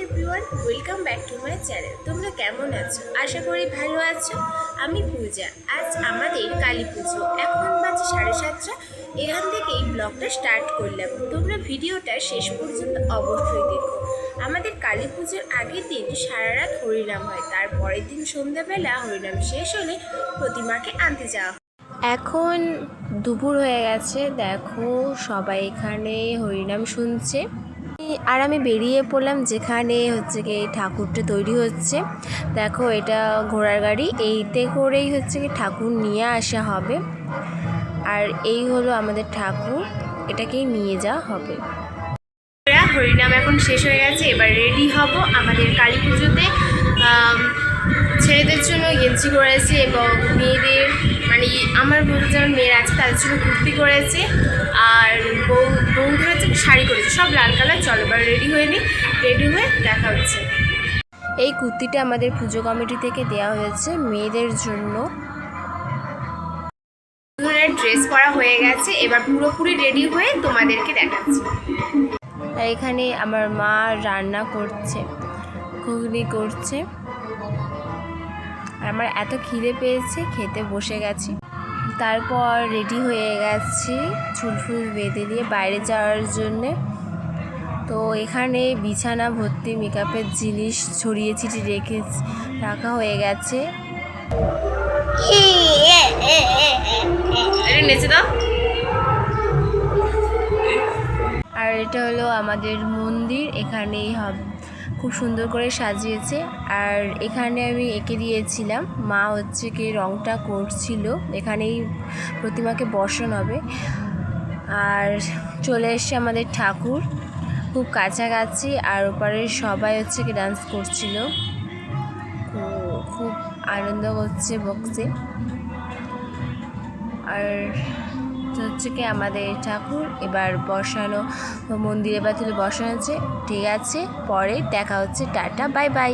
Everyone, welcome back to my channel. তোমরা কেমন আছো? আশা করি ভালো আছো। আমি পূজা। আজ আমাদের কালী পুজো। এখন বাজে 7:30। এখান থেকেই ব্লগটা স্টার্ট করলাম। তোমরা ভিডিওটা শেষ পর্যন্ত অবশ্যই দেখো। আমাদের কালী পুজোর আগের দিন সারা রাত হরিনাম হয়। তারপরের দিন সন্ধ্যাবেলা হরিনাম শেষ হলে প্রতিমাকে আনতে যাওয়া হয়। এখন দুপুর হয়ে গেছে, দেখো সবাই এখানে হরিনাম শুনছে। আর আমি বেরিয়ে পড়লাম যেখানে হচ্ছে কি ঠাকুরটা তৈরি হচ্ছে। দেখো এটা ঘোড়ার গাড়ি, এইতে করেই হচ্ছে কি ঠাকুর নিয়ে আসা হবে। আর এই হলো আমাদের ঠাকুর, এটাকেই নিয়ে যাওয়া হবে। হরিনাম এখন শেষ হয়ে গেছে, এবার রেডি হব আমাদের কালী পুজোতে। ছেলেদের জন্য গেঞ্জি করেছে এবং মেয়েদের মানে আমার বলতে যেমন মেয়েরা আছে তাদের জন্য কুর্তি করেছে, আর বৌদিরা জন্য শাড়ি করেছে, সব লাল কালার। চলো এবার রেডি হয়ে নিই, রেডি হয়ে দেখা হচ্ছে। এই কুর্তিটা আমাদের পুজো কমিটি থেকে দেওয়া হয়েছে মেয়েদের জন্য। ধরনের ড্রেস পরা হয়ে গেছে, এবার পুরোপুরি রেডি হয়ে তোমাদেরকে দেখাচ্ছি। আর এখানে আমার মা রান্না করছে, ঘুগনি করছে। আর আমার এত খিদে পেয়েছে, খেতে বসে গেছি। তারপর রেডি হয়ে গেছি চুল ফুল বেঁধে দিয়ে বাইরে যাওয়ার জন্যে। তো এখানে বিছানা ভর্তি মেকআপের জিনিস ছড়িয়ে ছিটিয়ে রাখা হয়ে গেছে। নেচে দাও। আর এটা হলো আমাদের মন্দির, এখানেই খুব সুন্দর করে সাজিয়েছে। আর এখানে আমি এঁকে দিয়েছিলাম, মা হচ্ছে কি রংটা করছিল। এখানেই প্রতিমাকে বসানো হবে। আর চলে এসছে আমাদের ঠাকুর খুব কাছাকাছি, আর ওপারে সবাই হচ্ছে কি ডান্স করছিল, খুব আনন্দ করছে বক্সে। আর হচ্ছে কি আমাদের ঠাকুর এবার বসানো মন্দিরে বা তুলে বসানো হচ্ছে। ঠিক আছে, পরে দেখা হচ্ছে, টাটা, বাই বাই।